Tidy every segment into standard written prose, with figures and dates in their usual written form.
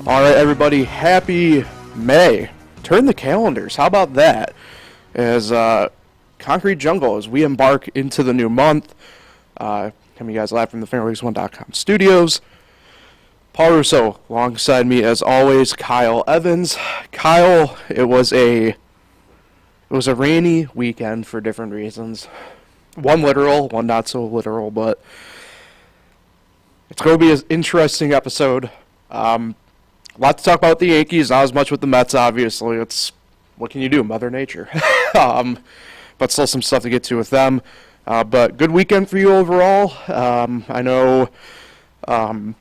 All right, everybody, happy May. Turn the calendars. How about that? As Concrete Jungle, as we embark into the new month, coming to you guys live from the FanRace1.com studios. Paul Russo, alongside me as always, Kyle Evans. Kyle, it was a rainy weekend for different reasons. One literal, one not so literal, but it's going to be an interesting episode. A lot to talk about with the Yankees, not as much with the Mets, obviously. It's, what can you do, Mother Nature. But still some stuff to get to with them. But good weekend for you overall. I know one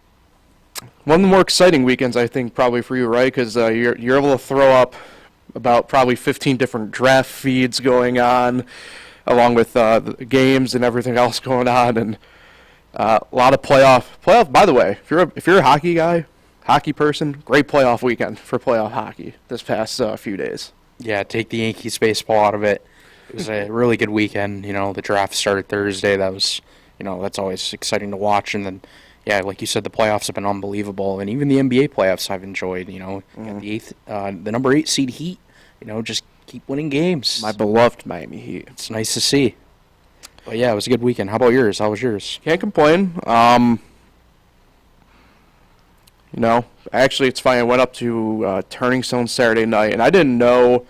of the more exciting weekends, I think, probably for you, right? Because you're able to throw up about probably 15 different draft feeds going on, along with the games and everything else going on, and a lot of playoff. By the way, if you're a hockey guy, hockey person, great playoff weekend for playoff hockey this past few days. Yeah, take the Yankees baseball out of it. It was a really good weekend. You know, the draft started Thursday. That was, that's always exciting to watch. And then, yeah, like you said, the playoffs have been unbelievable. And even the NBA playoffs I've enjoyed. The number 8 seed Heat, just keep winning games. My beloved Miami Heat. It's nice to see. But yeah, it was a good weekend. How about yours? How was yours? Can't complain. Actually, it's funny. I went up to Turning Stone Saturday night, and I didn't know.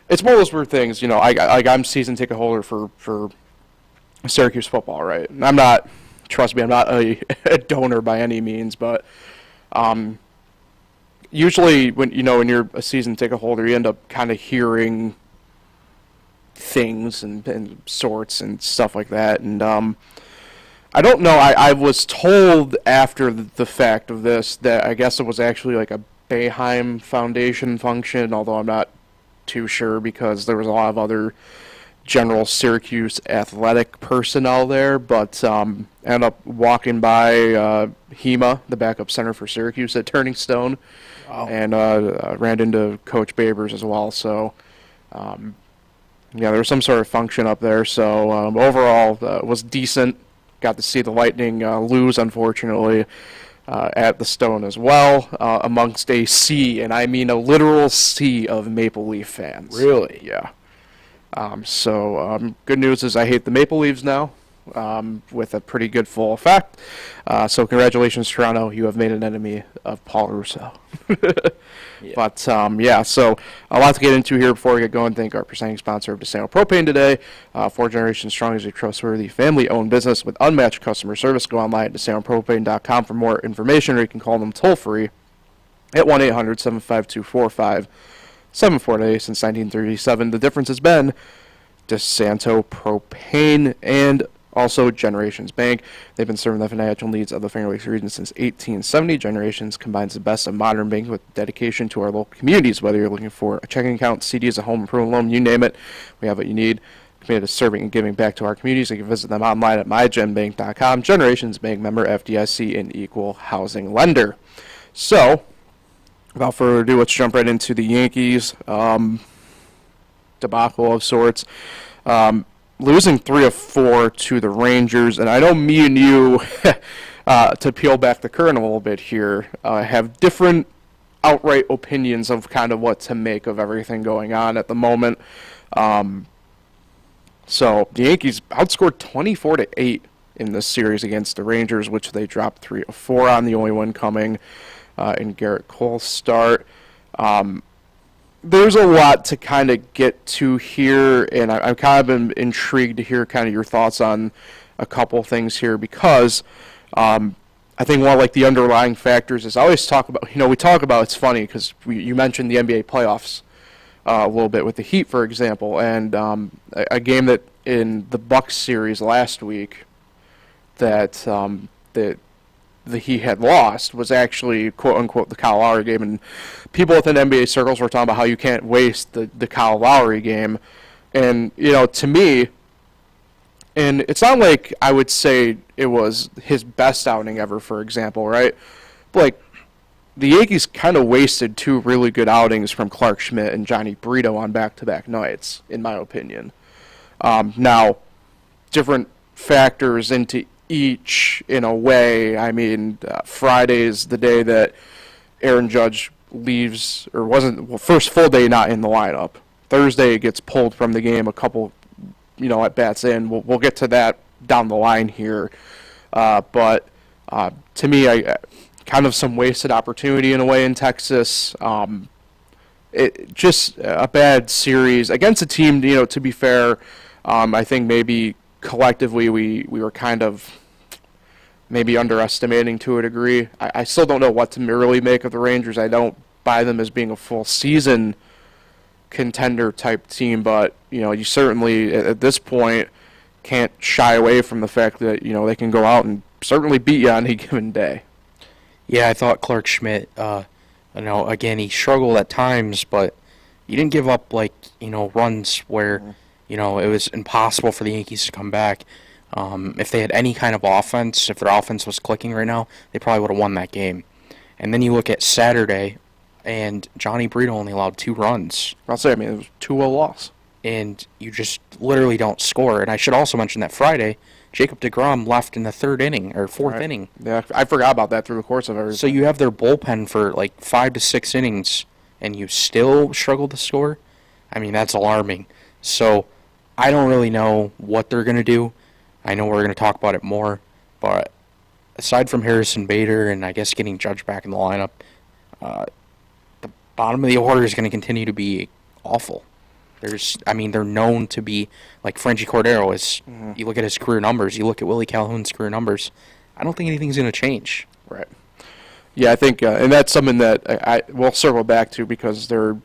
It's one of those weird things, I'm season ticket holder for Syracuse football, right? And I'm not, trust me, I'm not a donor by any means, but usually when you're a season ticket holder, you end up kind of hearing things and sorts and stuff like that, and I don't know. I was told after the fact of this that I guess it was actually like a Boeheim Foundation function, although I'm not too sure because there was a lot of other general Syracuse athletic personnel there. But ended up walking by Hema, the backup center for Syracuse at Turning Stone, wow. And ran into Coach Babers as well. So, there was some sort of function up there. So overall, it was decent. Got to see the Lightning lose, unfortunately, at the Stone as well, amongst a sea, and I mean a literal sea of Maple Leaf fans. Really? Yeah. Good news is I hate the Maple Leafs now, with a pretty good full effect. So congratulations, Toronto. You have made an enemy of Paul Russo. Yeah. But, so a lot to get into here before we get going. Thank our presenting sponsor of DeSanto Propane today. 4 generations strong is a trustworthy, family-owned business with unmatched customer service. Go online at DeSantoPropane.com for more information, or you can call them toll-free at 1-800-752-4574 since 1937. The difference has been DeSanto Propane and also Generations Bank. They've been serving the financial needs of the Finger Lakes region since 1870. Generations combines the best of modern banking with dedication to our local communities. Whether you're looking for a checking account, CDs, a home improvement loan, you name it, we have what you need. Committed to serving and giving back to our communities. You can visit them online at mygenbank.com. Generations Bank, member FDIC, and equal housing lender. So, without further ado, let's jump right into the Yankees debacle of sorts. Losing 3 of 4 to the Rangers, and I know me and you, to peel back the curtain a little bit here, have different outright opinions of kind of what to make of everything going on at the moment. So the Yankees outscored 24-8 in this series against the Rangers, which they dropped 3 of 4 on, the only one coming in Garrett Cole's start. There's a lot to kind of get to here, and I'm kind of intrigued to hear kind of your thoughts on a couple things here, because I think one of like the underlying factors is I always talk about, we talk about, it's funny because you mentioned the NBA playoffs a little bit with the Heat, for example, and a game that in the Bucks series last week that the Heat had lost was actually, quote-unquote, the Kyle Lowry game. And people within NBA circles were talking about how you can't waste the Kyle Lowry game. And, to me, and it's not like I would say it was his best outing ever, for example, right? But, like, the Yankees kind of wasted 2 really good outings from Clark Schmidt and Johnny Brito on back-to-back nights, in my opinion. Now, different factors into each in a way. I mean, Friday's the day that Aaron Judge leaves, or first full day not in the lineup. Thursday gets pulled from the game a couple, at bats in. We'll get to that down the line here. But to me, I kind of some wasted opportunity in a way in Texas. Just a bad series against a team, to be fair, I think maybe collectively we were kind of maybe underestimating to a degree. I still don't know what to really make of the Rangers. I don't buy them as being a full season contender type team, but you certainly at this point can't shy away from the fact that they can go out and certainly beat you on any given day. Yeah, I thought Clark Schmidt, again, he struggled at times, but he didn't give up runs where it was impossible for the Yankees to come back. If they had any kind of offense, if their offense was clicking right now, they probably would have won that game. And then you look at Saturday, and Johnny Brito only allowed 2 runs. I'll say, it was 2-0 loss. And you just literally don't score. And I should also mention that Friday, Jacob deGrom left in the 3rd inning, or 4th inning. Yeah, I forgot about that through the course of everything. So you have their bullpen for 5 to 6 innings, and you still struggle to score? That's alarming. So I don't really know what they're going to do. I know we're going to talk about it more, but aside from Harrison Bader and I guess getting Judge back in the lineup, the bottom of the order is going to continue to be awful. They're known to be, like Franchi Cordero is, you look at his career numbers, you look at Willie Calhoun's career numbers, I don't think anything's going to change. Right. Yeah, I think, and that's something that I will circle back to because they're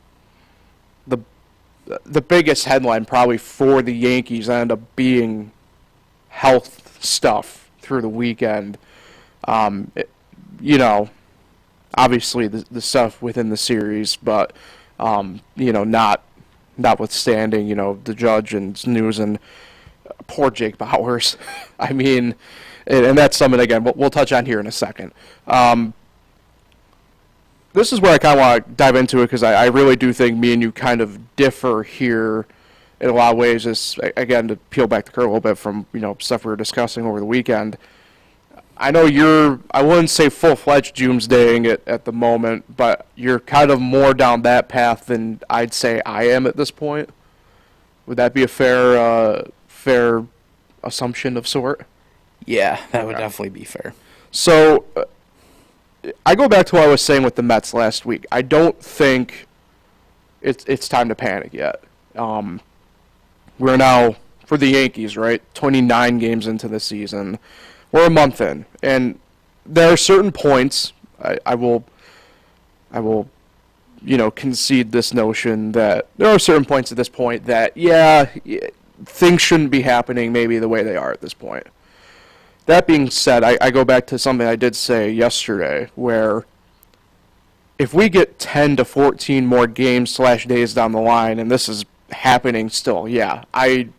the biggest headline probably for the Yankees ended up being health stuff through the weekend. Obviously the stuff within the series, but notwithstanding, the Judge and news and poor Jake Bauers. And that's something, again, we'll touch on here in a second. This is where I kind of want to dive into it because I really do think me and you kind of differ here in a lot of ways. Is again, to peel back the curtain a little bit from stuff we were discussing over the weekend. I know I wouldn't say full-fledged doomsdaying it at the moment, but you're kind of more down that path than I'd say I am at this point. Would that be a fair assumption of sort? Yeah, that would definitely be fair. So I go back to what I was saying with the Mets last week. I don't think it's time to panic yet. We're now, for the Yankees, right, 29 games into the season. We're a month in, and there are certain points I will concede this notion that there are certain points at this point that things shouldn't be happening maybe the way they are at this point. That being said, I go back to something I did say yesterday, where if we get 10 to 14 more games / days down the line, and this is happening still, the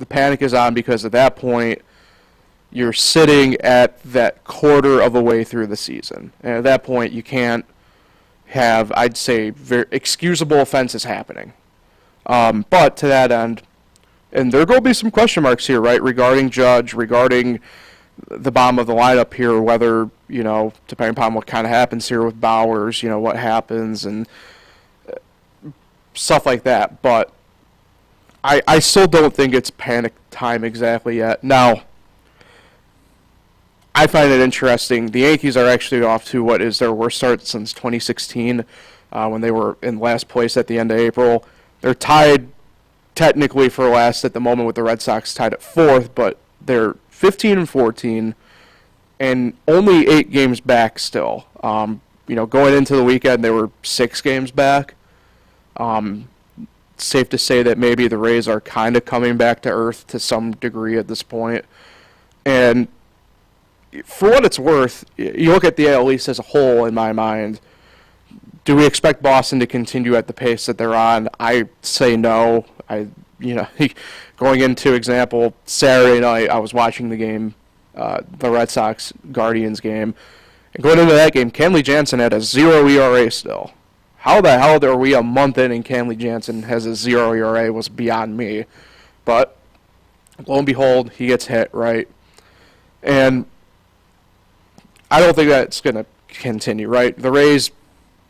panic is on because at that point you're sitting at that quarter of a way through the season. And at that point you can't have, I'd say, very excusable offenses happening. But to that end, and there are going to be some question marks here, right, regarding Judge, regarding the bottom of the lineup here, whether, depending upon what kind of happens here with Bauers, what happens and stuff like that. But I still don't think it's panic time exactly yet. Now, I find it interesting. The Yankees are actually off to what is their worst start since 2016, when they were in last place at the end of April. They're tied technically for last at the moment with the Red Sox tied at 4th, but they're 15-14 and only 8 games back still. Going into the weekend, they were 6 games back. Safe to say that maybe the Rays are kind of coming back to earth to some degree at this point. And for what it's worth, you look at the AL East as a whole, in my mind, do we expect Boston to continue at the pace that they're on? I say no. Going into example, Saturday night, I was watching the game, the Red Sox-Guardians game. And going into that game, Kenley Jansen had a 0 ERA still. How the hell are we a month in and Kenley Jansen has a 0 ERA was beyond me. But lo and behold, he gets hit, right? And I don't think that's going to continue, right? The Rays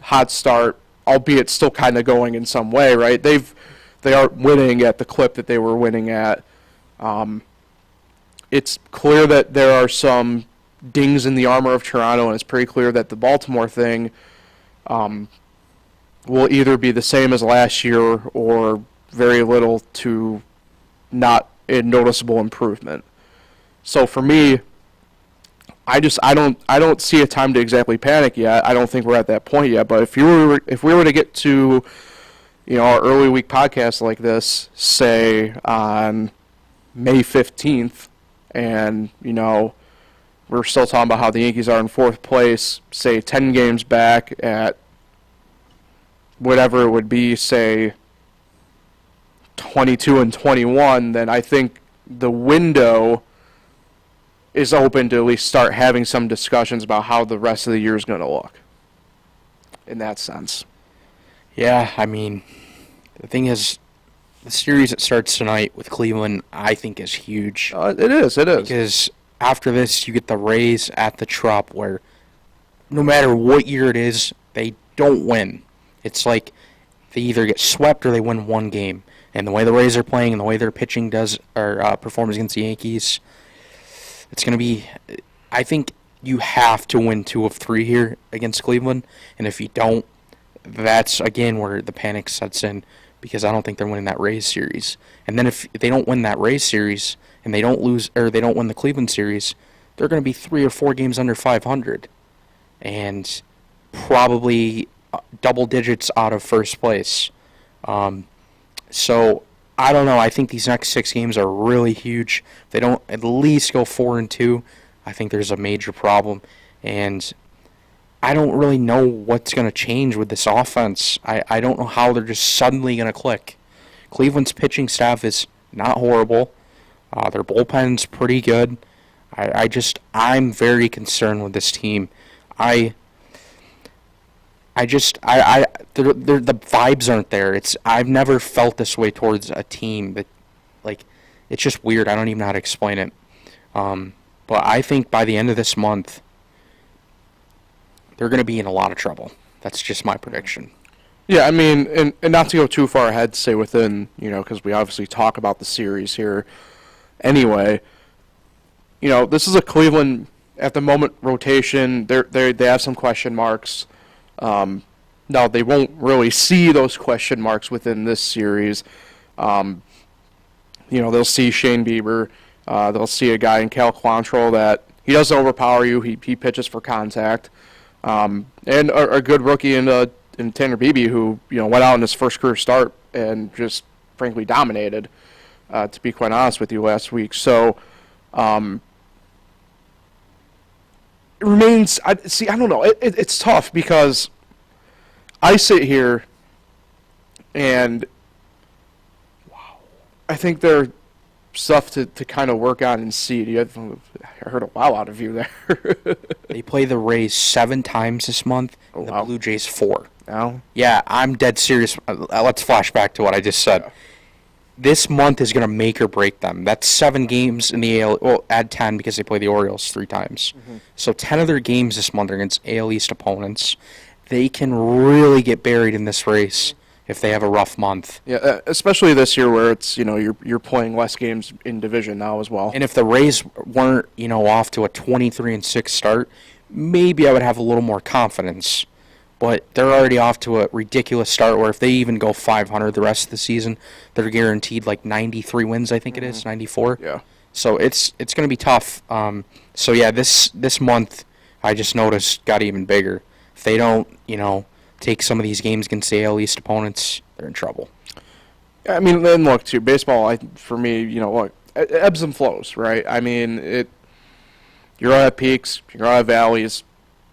hot start, albeit still kind of going in some way, right? They aren't winning at the clip that they were winning at. It's clear that there are some dings in the armor of Toronto, and it's pretty clear that the Baltimore thing will either be the same as last year or very little to not a noticeable improvement. So for me, I don't see a time to exactly panic yet. I don't think we're at that point yet. But if we were to get to, our early week podcast like this, say on May 15th, and we're still talking about how the Yankees are in fourth place, say 10 games back at whatever it would be, say 22 and 21, then I think the window is open to at least start having some discussions about how the rest of the year is going to look in that sense. Yeah, I mean, the thing is, the series that starts tonight with Cleveland, I think, is huge. It is. Because after this, you get the Rays at the Trop, where no matter what year it is, they don't win. It's like they either get swept or they win one game. And the way the Rays are playing and the way their pitching performs against the Yankees, it's going to be, I think you have to win 2 of 3 here against Cleveland. And if you don't, that's, again, where the panic sets in, because I don't think they're winning that Rays series. And then if they don't win that Rays series and they don't win the Cleveland series, they're going to be 3 or 4 games under 500 and probably double digits out of first place. So I don't know. I think these next 6 games are really huge. If they don't at least go 4-2, I think there's a major problem. And I don't really know what's going to change with this offense. I don't know how they're just suddenly going to click. Cleveland's pitching staff is not horrible. Their bullpen's pretty good. I'm very concerned with this team. The vibes aren't there. I've never felt this way towards a team that, it's just weird. I don't even know how to explain it. But I think by the end of this month, they're going to be in a lot of trouble. That's just my prediction. Yeah, I mean, and not to go too far ahead, say within, because we obviously talk about the series here anyway. This is a Cleveland, at the moment, rotation. They have some question marks. Now, they won't really see those question marks within this series. They'll see Shane Bieber. They'll see a guy in Cal Quantrill that he doesn't overpower you. He pitches for contact. And a good rookie in Tanner Beebe, who went out in his first career start and just frankly dominated. To be quite honest with you, last week. So it remains. I don't know. It's tough because I sit here and I think there's stuff to kind of work on and see. I heard a wow out of you there. They play the Rays 7 times this month, and the Blue Jays 4. No? Yeah, I'm dead serious. Let's flash back to what I just said. Yeah. This month is going to make or break them. That's 7 games in the AL. Well, add 10 because they play the Orioles 3 times. Mm-hmm. So 10 of their games this month are against AL East opponents. They can really get buried in this race if they have a rough month. Yeah, especially this year where it's you're playing less games in division now as well. And if the Rays weren't off to a 23-6 start, maybe I would have a little more confidence. But they're already off to a ridiculous start where if they even go 500 the rest of the season, they're guaranteed 93 wins, I think it is, 94. Yeah. So it's going to be tough. So yeah, this month I just noticed got even bigger. If they don't, take some of these games against the AL East opponents, they're in trouble. I mean, then look, too, baseball, for me, look, it ebbs and flows, right? I mean, you're going to have peaks, you're going to have valleys,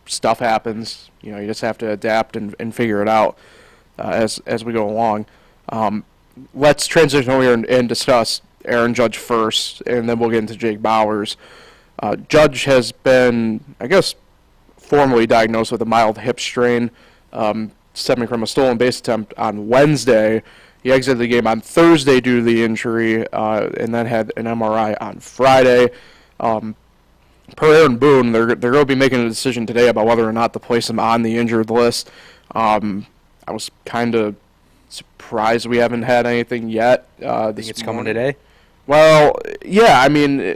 stuff happens. You just have to adapt and figure it out as we go along. Let's transition over here and discuss Aaron Judge first, and then we'll get into Jake Bauers. Judge has been, I guess, formally diagnosed with a mild hip strain, stemming from a stolen base attempt on Wednesday. He exited the game on Thursday due to the injury, and then had an MRI on Friday. Per Aaron Boone, they're going to be making a decision today about whether or not to place him on the injured list. I was kind of surprised we haven't had anything yet. Think it's coming today? Well, yeah, I mean,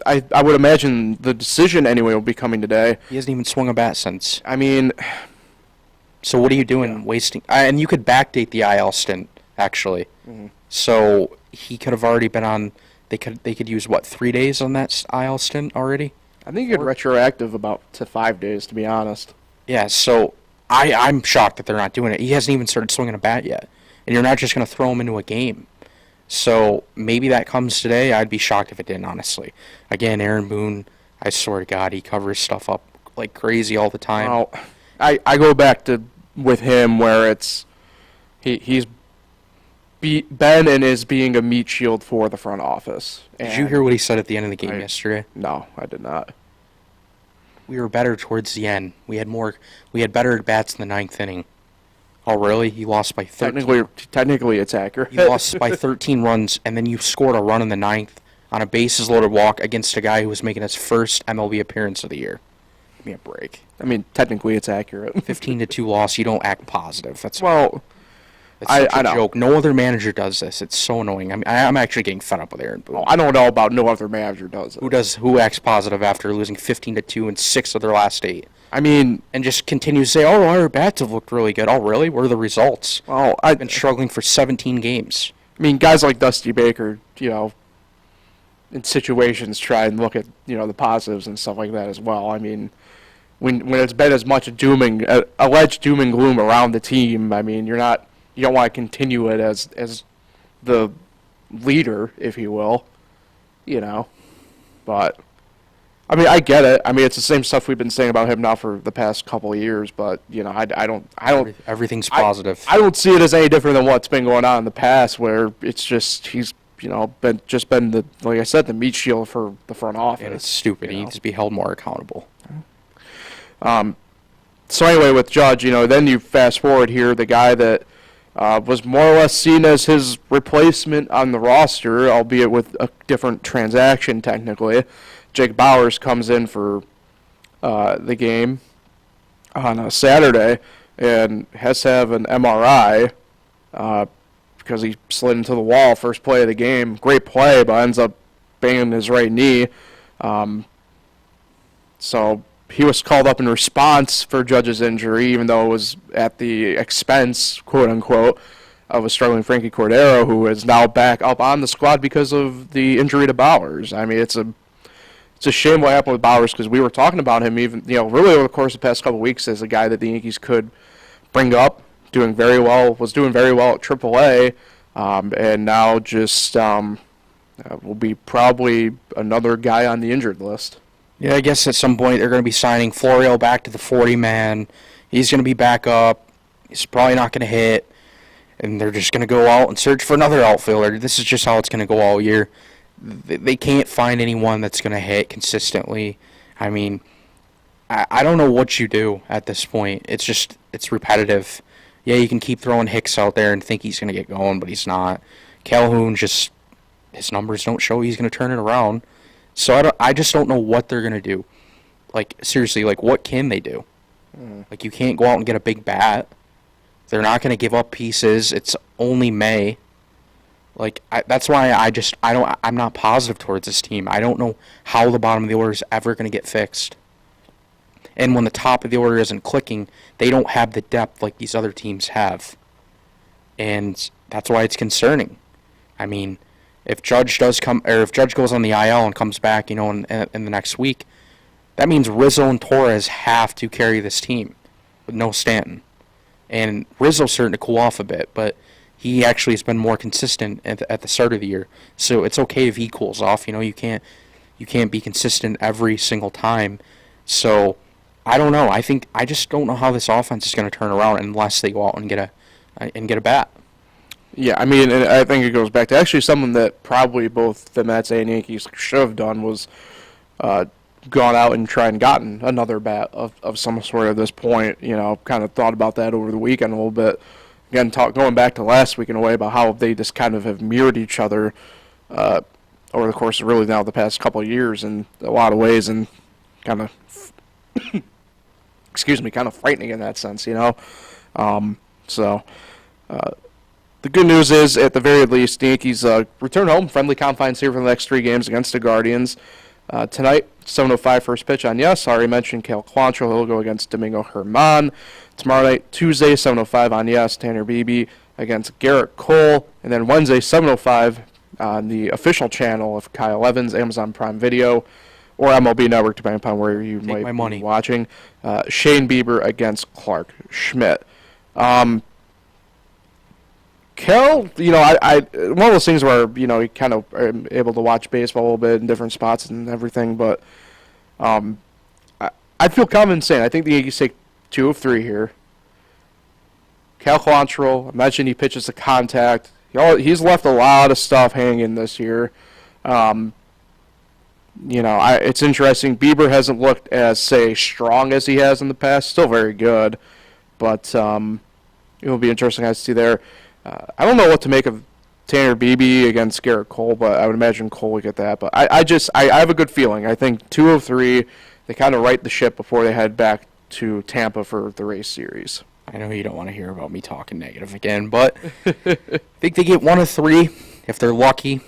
I would imagine the decision anyway will be coming today. He hasn't even swung a bat since. I mean, so what are you doing wasting? And you could backdate the IL stint, actually. Mhm. So he could have already been on. They could use what, 3 days on that IL stint already? I think you could retroactive about to 5 days, to be honest. Yeah. So I'm shocked that they're not doing it. He hasn't even started swinging a bat yet, and you're not just going to throw him into a game. So maybe that comes today. I'd be shocked if it didn't, honestly. Again, Aaron Boone, I swear to God, he covers stuff up like crazy all the time. Well, I go back to with him where it's he's been and is being a meat shield for the front office. Did you hear what he said at the end of the game yesterday? No, I did not. We were better towards the end. We had better at bats in the ninth inning. Oh, really? He lost by 13. Technically, it's accurate. You lost by 13 runs, and then you scored a run in the ninth on a bases-loaded walk against a guy who was making his first MLB appearance of the year. Give me a break. I mean, technically, it's accurate. 15-2 loss. You don't act positive. That's well. It's such I a know. joke. No other manager does this. It's so annoying. I'm actually getting fed up with Aaron Boone. I don't know about no other manager does it. Who acts positive after losing 15-2 in 6 of their last 8? I mean, and just continues to say, "Oh, our bats have looked really good." Oh, really? What are the results? Well, I've been struggling for 17 games. I mean, guys like Dusty Baker, in situations try and look at the positives and stuff like that as well. I mean, when it's been as much alleged doom and gloom around the team, I mean, you don't want to continue it as the leader, if you will, But I mean, I get it. I mean, it's the same stuff we've been saying about him now for the past couple of years. But I don't. Everything's positive. I don't see it as any different than what's been going on in the past, where it's just he's been the, like I said, the meat shield for the front office. And it's stupid. He needs to be held more accountable. So anyway, with Judge, then you fast forward here, the guy that was more or less seen as his replacement on the roster, albeit with a different transaction technically. Jake Bauers comes in for the game on a Saturday and has to have an MRI because he slid into the wall first play of the game. Great play, but ends up banging his right knee. So he was called up in response for Judge's injury, even though it was at the expense, quote unquote, of a struggling Frankie Cordero, who is now back up on the squad because of the injury to Bauers. I mean, it's a shame what happened with Bauers, because we were talking about him even, really over the course of the past couple of weeks as a guy that the Yankees could bring up, was doing very well at AAA, and now just will be probably another guy on the injured list. Yeah, I guess at some point they're going to be signing Florio back to the 40-man. He's going to be back up. He's probably not going to hit. And they're just going to go out and search for another outfielder. This is just how it's going to go all year. They can't find anyone that's going to hit consistently. I mean, I don't know what you do at this point. It's repetitive. Yeah, you can keep throwing Hicks out there and think he's going to get going, but he's not. Calhoun his numbers don't show he's going to turn it around. So I just don't know what they're going to do. Like, seriously, what can they do? Like, you can't go out and get a big bat. They're not going to give up pieces. It's only May. That's why I'm not positive towards this team. I don't know how the bottom of the order is ever going to get fixed. And when the top of the order isn't clicking, they don't have the depth like these other teams have. And that's why it's concerning. I mean, if Judge goes on the IL and comes back, in the next week, that means Rizzo and Torres have to carry this team with no Stanton. And Rizzo's starting to cool off a bit, but he actually has been more consistent at the start of the year. So it's okay if he cools off. You can't be consistent every single time. So I don't know. I just don't know how this offense is going to turn around unless they go out and get a bat. Yeah, I mean, and I think it goes back to actually something that probably both the Mets and Yankees should have done was gone out and tried and gotten another bat of some sort at this point. Kind of thought about that over the weekend a little bit. Again, going back to last week in a way about how they just kind of have mirrored each other over the course of really now the past couple of years in a lot of ways, and kind of kind of frightening in that sense, you know. So the good news is, at the very least, the Yankees return home, friendly confines here for the next 3 games against the Guardians. Tonight, 7:05 first pitch on Yes. I already mentioned Kale Quantrill. He'll go against Domingo Herman. Tomorrow night, Tuesday, 7:05 on Yes. Tanner Beebe against Garrett Cole. And then Wednesday, 7:05 on the official channel of Kyle Evans, Amazon Prime Video, or MLB Network, depending upon where you might be watching. Shane Bieber against Clark Schmidt. Kel, you know, I one of those things where, you know, you kind of are able to watch baseball a little bit in different spots and everything, but I feel confident saying I think the Yankees take 2 of 3 here. Cal Quantrill, I mentioned he pitches to contact. He's left a lot of stuff hanging this year. You know, it's interesting. Bieber hasn't looked as, say, strong as he has in the past. Still very good, but it will be interesting to see there. I don't know what to make of Tanner Beebe against Garrett Cole, but I would imagine Cole would get that. But I have a good feeling. I think 2 of 3, they kind of right the ship before they head back to Tampa for the race series. I know you don't want to hear about me talking negative again, but I think they get 1 of 3 if they're lucky.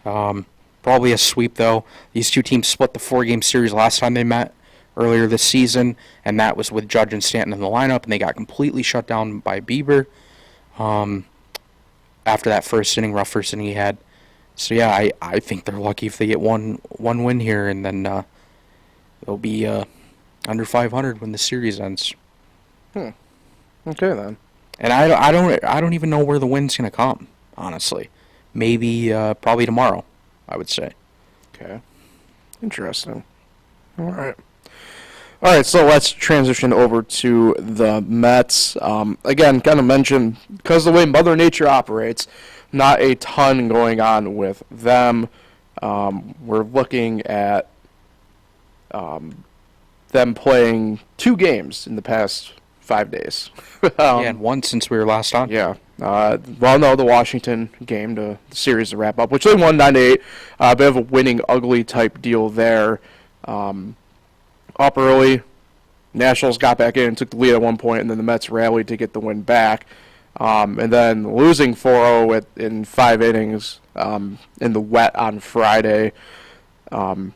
Probably a sweep, though. These 2 teams split the 4-game series last time they met earlier this season, and that was with Judge and Stanton in the lineup, and they got completely shut down by Bieber. After that rough first inning he had. So yeah, I think they're lucky if they get one win here, and then they'll be under 500 when the series ends. Okay then. And I don't even know where the win's gonna come, honestly. Maybe probably tomorrow, I would say. Okay. Interesting. All right, so let's transition over to the Mets. Again, kind of mentioned, because of the way Mother Nature operates, not a ton going on with them. We're looking at them playing 2 games in the past 5 days. And 1 since we were last on. Yeah. Well, no, the Washington game, the series to wrap up, which they won 9-8. A bit of a winning ugly type deal there. Up early, Nationals got back in, took the lead at one point, and then the Mets rallied to get the win back. And then losing 4-0 in 5 innings in the wet on Friday. Now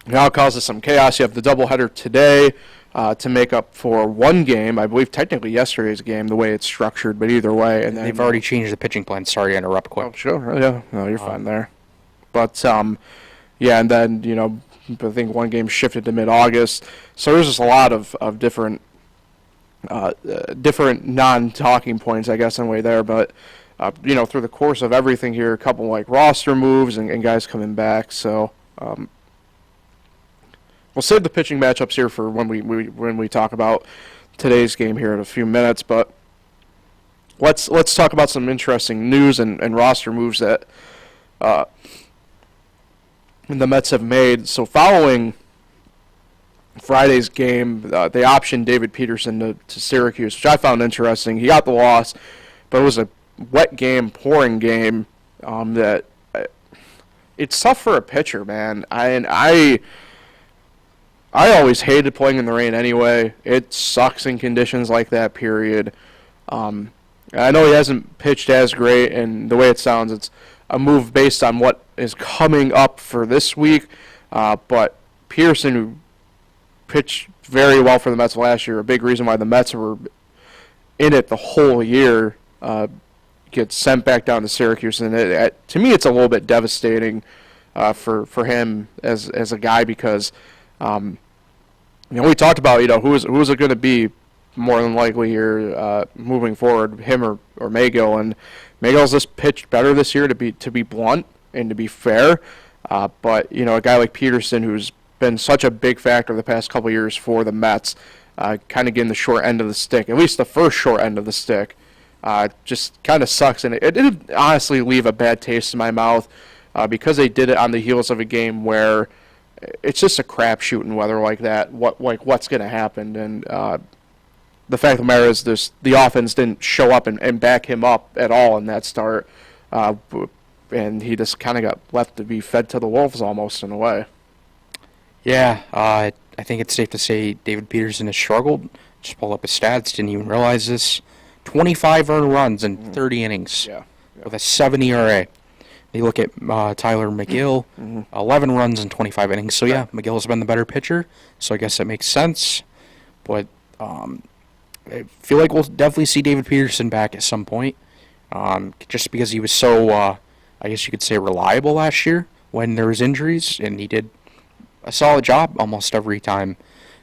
it causes some chaos. You have the doubleheader today to make up for 1 game. I believe technically yesterday's game, the way it's structured, but either way. And then, they've already changed the pitching plan. Sorry to interrupt quick. Oh, sure. Yeah, no, you're fine there. But, yeah, and then, you know, I think 1 game shifted to mid-August. So there's just a lot of different non-talking points, I guess, in a way there. But, you know, through the course of everything here, a couple, like, roster moves and guys coming back. So we'll save the pitching matchups here for when we talk about today's game here in a few minutes. But let's talk about some interesting news and roster moves that the Mets have made. So following Friday's game, they optioned David Peterson to Syracuse, which I found interesting. He got the loss, but it was a wet game, pouring game. That it's tough for a pitcher, man. I always hated playing in the rain anyway. It sucks in conditions like that, period. I know he hasn't pitched as great, and the way it sounds, it's a move based on what is coming up for this week. But Pearson, who pitched very well for the Mets last year, a big reason why the Mets were in it the whole year, gets sent back down to Syracuse. And to me, it's a little bit devastating for him as a guy because, you know, we talked about, you know, who is it going to be more than likely here moving forward, him or Megill, and Megill's just pitched better this year, to be blunt and to be fair. But, you know, a guy like Peterson, who's been such a big factor the past couple of years for the Mets, kind of getting the short end of the stick, at least the first short end of the stick, just kind of sucks. And it did honestly leave a bad taste in my mouth because they did it on the heels of a game where it's just a crapshoot in weather like that, what's going to happen. And the fact of the matter is the offense didn't show up and back him up at all in that start. And he just kind of got left to be fed to the wolves almost in a way. Yeah, I I think it's safe to say David Peterson has struggled. Just pulled up his stats, didn't even realize this. 25 earned runs in 30 innings with a 7 ERA. You look at Tyler McGill, 11 runs in 25 innings. So, yeah, McGill has been the better pitcher, so I guess that makes sense. But I feel like we'll definitely see David Peterson back at some point, just because he was so, I guess you could say, reliable last year when there was injuries, and he did a solid job almost every time.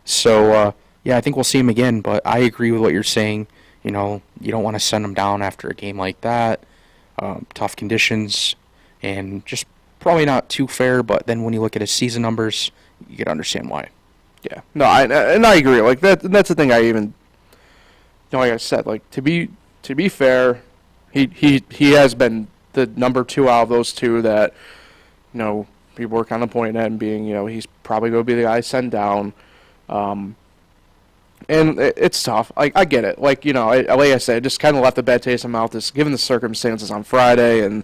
So, yeah, I think we'll see him again, but I agree with what you're saying. You know, you don't want to send him down after a game like that. Tough conditions. And just probably not too fair, but then when you look at his season numbers, you can understand why. Yeah, no, I agree. Like that's the thing. Like I said, like to be fair, he has been the number 2 out of those two that people were kind of pointing at and being he's probably going to be the guy sent down. And it's tough. I get it. Like like I said, it just kind of left a bad taste in my mouth. Just given the circumstances on Friday and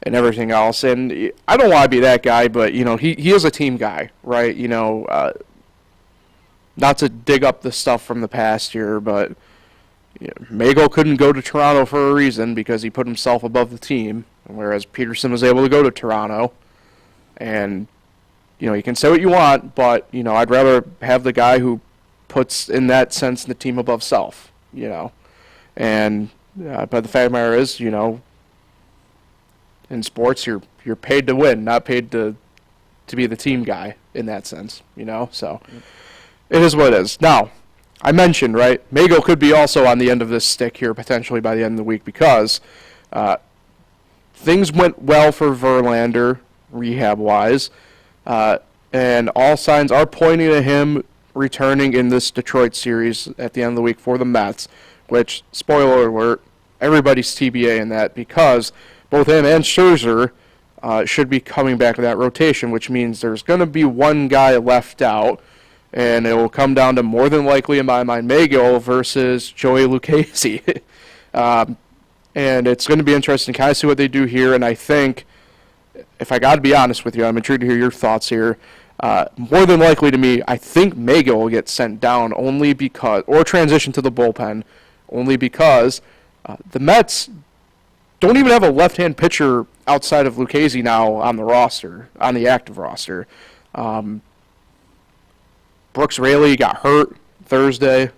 everything else. And I don't want to be that guy, but, he is a team guy, right? Not to dig up the stuff from the past year, but Mago couldn't go to Toronto for a reason because he put himself above the team, whereas Peterson was able to go to Toronto. And, you can say what you want, but, I'd rather have the guy who puts, in that sense, the team above self, And but the fact of the matter is, in sports, you're paid to win, not paid to be the team guy in that sense, So it is what it is. Now, I mentioned, right, Mago could be also on the end of this stick here potentially by the end of the week because things went well for Verlander rehab-wise, and all signs are pointing to him returning in this Detroit series at the end of the week for the Mets, which, spoiler alert, everybody's TBA in that because both him and Scherzer should be coming back to that rotation, which means there's going to be one guy left out, and it will come down to more than likely, in my mind, Megill versus Joey Lucchesi. And it's going to be interesting to kind of see what they do here, and I think, if I got to be honest with you, I'm intrigued to hear your thoughts here. More than likely to me, I think Megill will get sent down only because, or transition to the bullpen, only because the Mets don't even have a left-hand pitcher outside of Lucchesi now on the roster, on the active roster. Brooks Raley got hurt Thursday,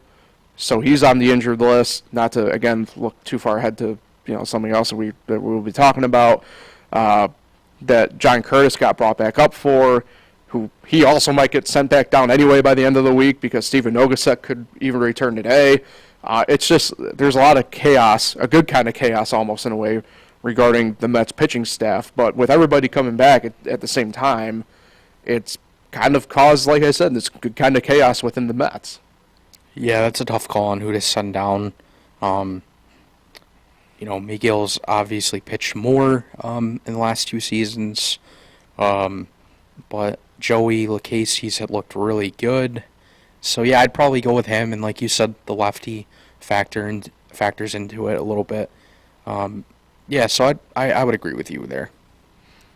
so he's on the injured list. Not to, again, look too far ahead to something else that we'll be talking about, that John Curtis got brought back up for, who he also might get sent back down anyway by the end of the week because Steven Nogasek could even return today. It's just there's a lot of chaos, a good kind of chaos almost in a way, regarding the Mets pitching staff. But with everybody coming back at the same time, it's kind of caused, like I said, this good kind of chaos within the Mets. Yeah, that's a tough call on who to send down. Miguel's obviously pitched more in the last 2 seasons, but Joey Lucchesi's had looked really good. So, yeah, I'd probably go with him, and like you said, the lefty factors into it a little bit. Yeah, so I would agree with you there.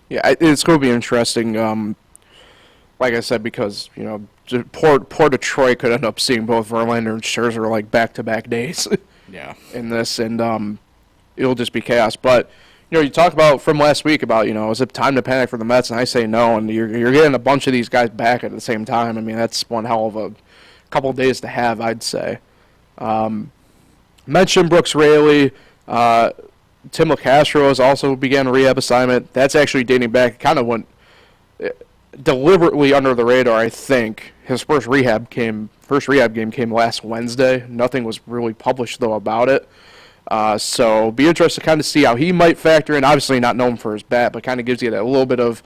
Yeah, it's going to be interesting, like I said, because, poor Detroit could end up seeing both Verlander and Scherzer, like, back-to-back days in this, and it'll just be chaos. But, you talk about from last week about, is it time to panic for the Mets, and I say no, and you're getting a bunch of these guys back at the same time. I mean, that's one hell of a couple of days to have, I'd say. Mentioned Brooks Raley. Tim LeCastro has also began a rehab assignment. That's actually dating back. It kind of went deliberately under the radar, I think. His first rehab game came last Wednesday. Nothing was really published, though, about it. So be interested to kind of see how he might factor in. Obviously not known for his bat, but kind of gives you that little bit of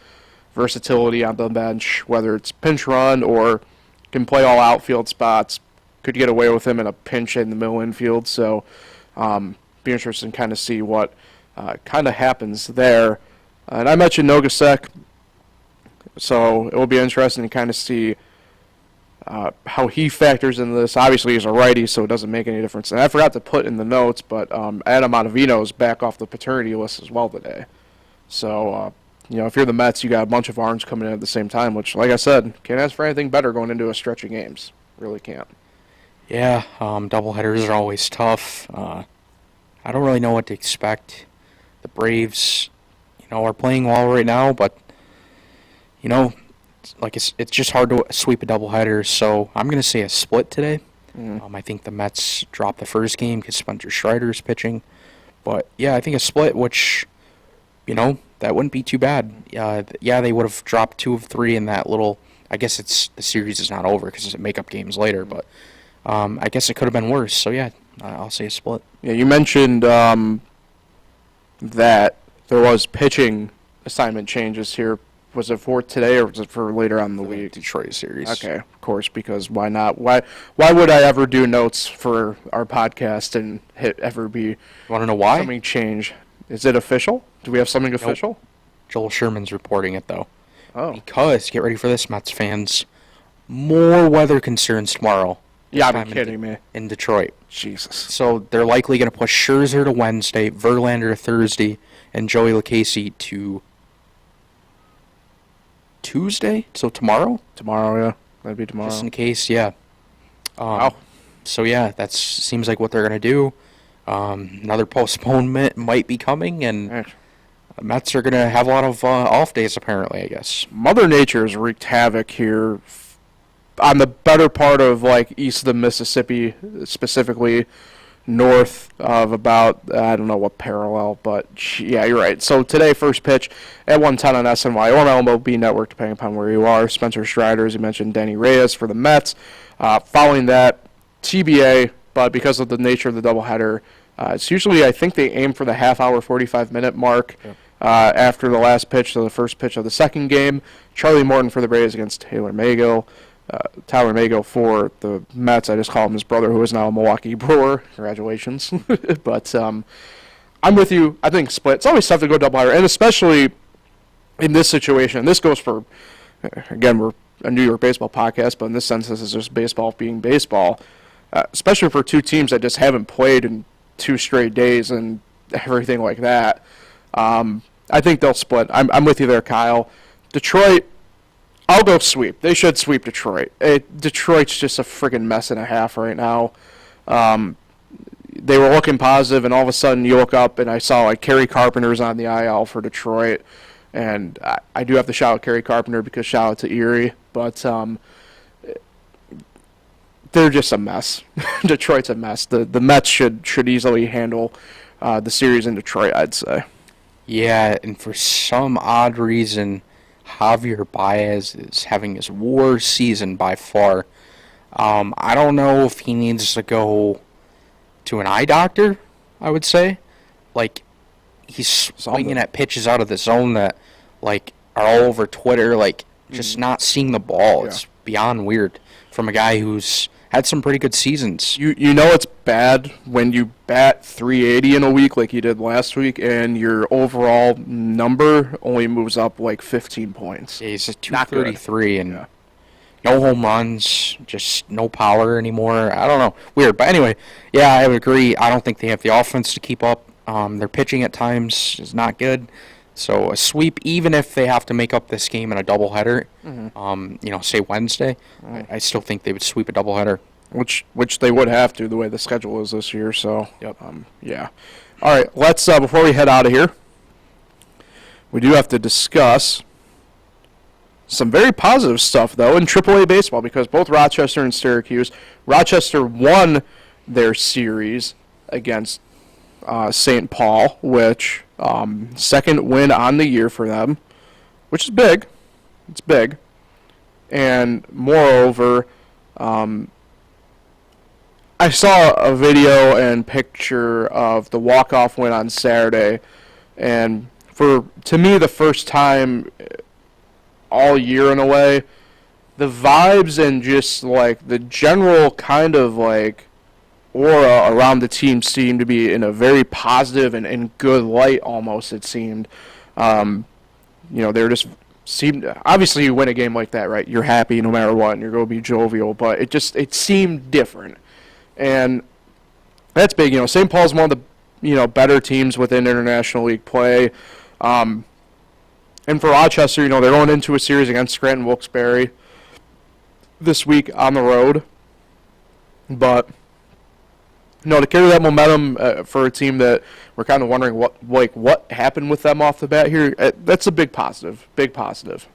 versatility on the bench, whether it's pinch run or can play all outfield spots. Could get away with him in a pinch in the middle infield. So be interested to kind of see what kind of happens there. And I mentioned Nogasek, so it will be interesting to kind of see how he factors into this. Obviously, he's a righty, so it doesn't make any difference. And I forgot to put in the notes, but Adam Ottavino is back off the paternity list as well today. So if you're the Mets, you got a bunch of arms coming in at the same time, which, like I said, can't ask for anything better going into a stretch of games. Really can't. Yeah, doubleheaders are always tough. I don't really know what to expect. The Braves, are playing well right now, but, it's just hard to sweep a doubleheader, so I'm going to say a split today. I think the Mets dropped the first game because Spencer Strider's pitching. But, yeah, I think a split, which, that wouldn't be too bad. They would have dropped 2 of 3 in that little, I guess the series is not over because it's make-up games later, but I guess it could have been worse. So, yeah, I'll say a split. Yeah, you mentioned that there was pitching assignment changes here. Was it for today or was it for later on in the week? Detroit series. Okay, of course, because why not? Why would I ever do notes for our podcast and ever be Want to know why? something change? Is it official? Do we have something official? Joel Sherman's reporting it, though. Oh. Because, get ready for this, Mets fans, more weather concerns tomorrow. You gotta be kidding me. In Detroit. Jesus. So they're likely going to push Scherzer to Wednesday, Verlander to Thursday, and Joey LaCasey to Tuesday? So tomorrow? Tomorrow, yeah. That'd be tomorrow. Just in case, yeah. Wow. So, yeah, that seems like what they're going to do. Another postponement might be coming, and the Mets are going to have a lot of off days, apparently, I guess. Mother Nature has wreaked havoc here on the better part of, east of the Mississippi, specifically north of about, I don't know what parallel, but yeah, you're right. So today, first pitch at 1:10 on SNY or MLB Network, depending upon where you are. Spencer Strider, as you mentioned, Danny Reyes for the Mets. Following that, TBA, but because of the nature of the doubleheader, it's usually, I think they aim for the half-hour, 45-minute mark. Yep. After the last pitch to the first pitch of the second game. Charlie Morton for the Braves against Tyler Mago. Tyler Mago for the Mets. I just call him his brother, who is now a Milwaukee Brewer. Congratulations. But I'm with you. I think split. It's always tough to go doubleheader, and especially in this situation. This goes for, again, we're a New York baseball podcast, but in this sense, this is just baseball being baseball. Especially for two teams that just haven't played in 2 straight days and everything like that. I think they'll split. I'm with you there, Kyle. Detroit, I'll go sweep. They should sweep Detroit. Detroit's just a friggin' mess and a half right now. They were looking positive, and all of a sudden you look up, and I saw Kerry Carpenter's on the IL for Detroit. And I do have to shout out Kerry Carpenter because shout out to Erie. But they're just a mess. Detroit's a mess. The Mets should easily handle the series in Detroit, I'd say. Yeah, and for some odd reason, Javier Baez is having his worst season by far. I don't know if he needs to go to an eye doctor, I would say. He's swinging at pitches out of the zone that, are all over Twitter, just not seeing the ball. Yeah. It's beyond weird from a guy who's had some pretty good seasons. You know it's bad when you bat 380 in a week like you did last week, and your overall number only moves up 15 points. Yeah, he's at 233, and no home runs, just no power anymore. I don't know. Weird. But anyway, yeah, I would agree. I don't think they have the offense to keep up. Their pitching at times is not good. So a sweep, even if they have to make up this game in a doubleheader, say Wednesday, I still think they would sweep a doubleheader. Which they would have to, the way the schedule is this year. So, yep. Yeah. All right, let's, before we head out of here, we do have to discuss some very positive stuff, though, in AAA baseball, because both Rochester and Syracuse, Rochester won their series against St. Paul, which second win on the year for them, which is big. It's big. And moreover, I saw a video and picture of the walk-off win on Saturday, and to me, the first time all year in a way, the vibes and just the general kind of aura around the team seemed to be in a very positive and good light almost, it seemed. They were just seemed, obviously you win a game like that, right? You're happy no matter what, and you're going to be jovial, but it seemed different. And that's big. St. Paul's one of the, better teams within International League play. And And for Rochester, they're going into a series against Scranton, Wilkes-Barre this week on the road. But to carry that momentum for a team that we're kind of wondering what happened with them off the bat here, that's a big positive. Big positive.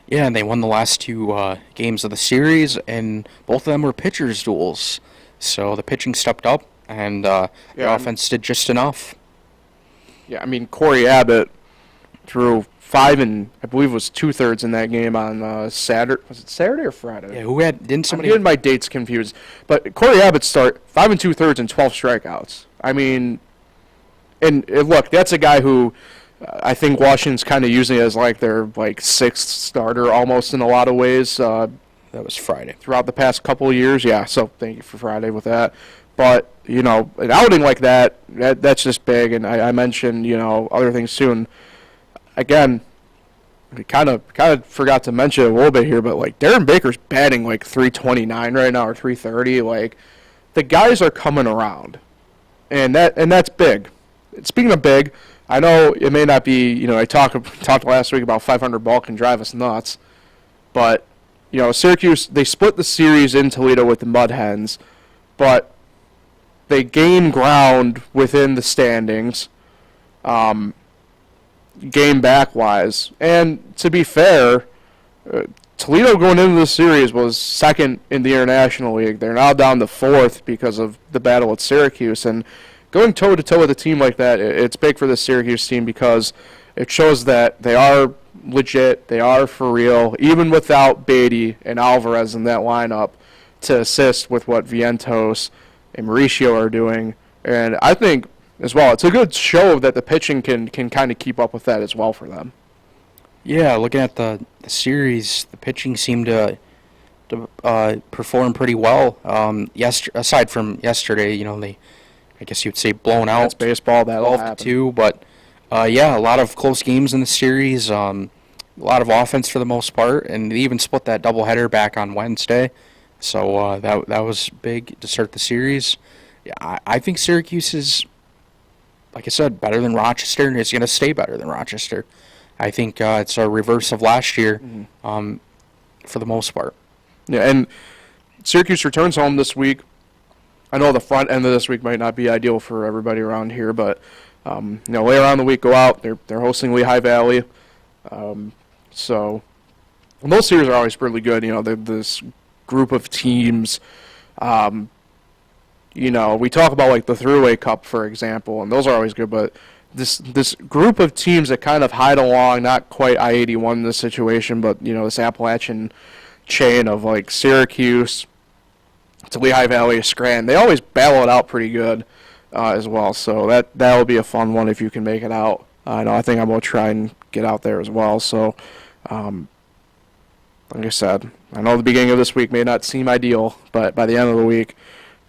Yeah, and they won the last two games of the series, and both of them were pitchers' duels. So the pitching stepped up, and the offense did just enough. Yeah, Corey Abbott threw 5 and I believe it was 2/3 in that game on Saturday. Was it Saturday or Friday? Yeah, didn't somebody? I'm getting my dates confused. But Corey Abbott start 5 and 2/3 and 12 strikeouts. And look, that's a guy who I think Washington's kind of using as their sixth starter almost in a lot of ways. That was Friday. Throughout the past couple of years, yeah. So thank you for Friday with that. But an outing like that's just big. And I mentioned other things too. And again, we kind of forgot to mention it a little bit here, but Darren Baker's batting 329 right now or 330. The guys are coming around, and that's big. Speaking of big, I know it may not be. I talked last week about 500 ball can drive us nuts, but Syracuse, they split the series in Toledo with the Mud Hens, but they gain ground within the standings. Game back-wise. And to be fair, Toledo going into the series was second in the International League. They're now down to fourth because of the battle with Syracuse. And going toe-to-toe with a team like that, it's big for the Syracuse team because it shows that they are legit, they are for real, even without Beatty and Alvarez in that lineup to assist with what Vientos and Mauricio are doing. And I think as well, it's a good show that the pitching can kind of keep up with that as well for them. Yeah, looking at the series, the pitching seemed to perform pretty well. Aside from yesterday, I guess you'd say blown out. That's baseball. That'll happen. 12-2, but a lot of close games in the series. A lot of offense for the most part, and they even split that doubleheader back on Wednesday. So that was big to start the series. Yeah, I think Syracuse is, like I said, better than Rochester, and it's going to stay better than Rochester. I think it's a reverse of last year for the most part. Yeah, and Syracuse returns home this week. I know the front end of this week might not be ideal for everybody around here, but later on in the week, go out. They're hosting Lehigh Valley. So those series are always really good. This group of teams. We talk about the Thruway Cup, for example, and those are always good, but this group of teams that kind of hide along, not quite I-81 in this situation, but this Appalachian chain of Syracuse to Lehigh Valley to Scranton, they always battle it out pretty good as well. So that'll be a fun one if you can make it out. I think I'm going to try and get out there as well. So, like I said, I know the beginning of this week may not seem ideal, but by the end of the week,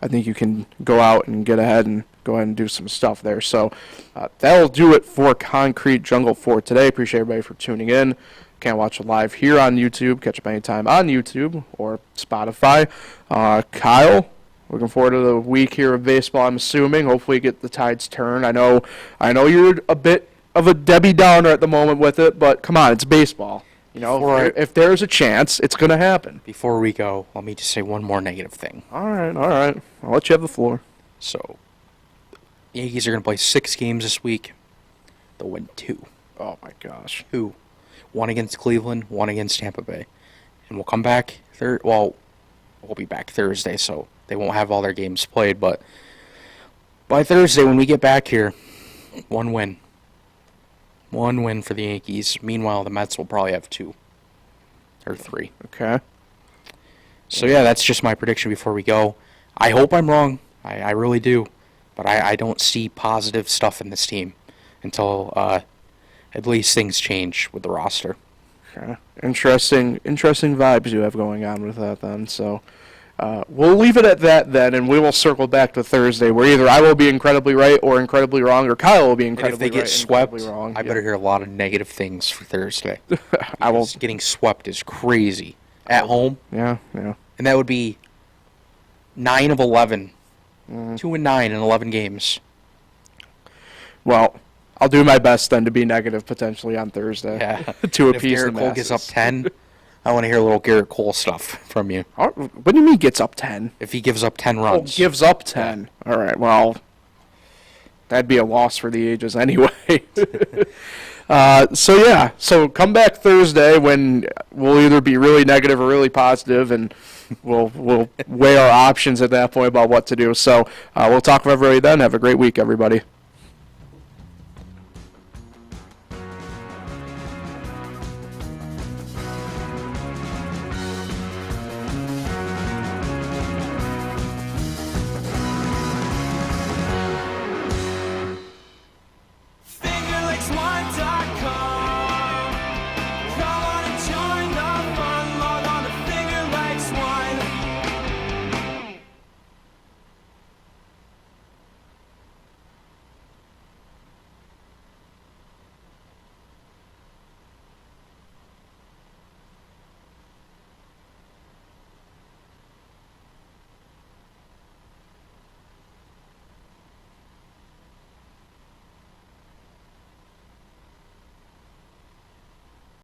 I think you can go out and get ahead and go ahead and do some stuff there. So that'll do it for Concrete Jungle for today. Appreciate everybody for tuning in. Can't watch it live here on YouTube. Catch up anytime on YouTube or Spotify. Kyle, looking forward to the week here of baseball, I'm assuming. Hopefully get the tides turned. I know you're a bit of a Debbie Downer at the moment with it, but come on, it's baseball. If there's a chance, it's going to happen. Before we go, let me just say one more negative thing. All right. I'll let you have the floor. So, the Yankees are going to play 6 games this week. They'll win 2. Oh, my gosh. 2. 1 against Cleveland, 1 against Tampa Bay. And we'll come back we'll be back Thursday, so they won't have all their games played. But by Thursday, when we get back here, 1 win. 1 win for the Yankees. Meanwhile, the Mets will probably have 2 or 3. Okay. So, that's just my prediction before we go. I hope I'm wrong. I really do. But I don't see positive stuff in this team until at least things change with the roster. Okay. Interesting vibes you have going on with that then. So we'll leave it at that then, and we will circle back to Thursday where either I will be incredibly right or incredibly wrong, or Kyle will be incredibly right. If they get swept, wrong. I better hear a lot of negative things for Thursday. I will. Getting swept is crazy at home. Yeah. And that would be 9 of 11. 2-9 in 11 games. Well, I'll do my best then to be negative potentially on Thursday. Yeah. To If appease the Garrett Cole gets up masses. 10, I want to hear a little Garrett Cole stuff from you. What do you mean gets up 10? If he gives up 10 Oh, runs. gives up 10. All right, well, that'd be a loss for the ages anyway. So come back Thursday when we'll either be really negative or really positive, and we'll weigh our options at that point about what to do. So we'll talk with everybody then. Have a great week, everybody.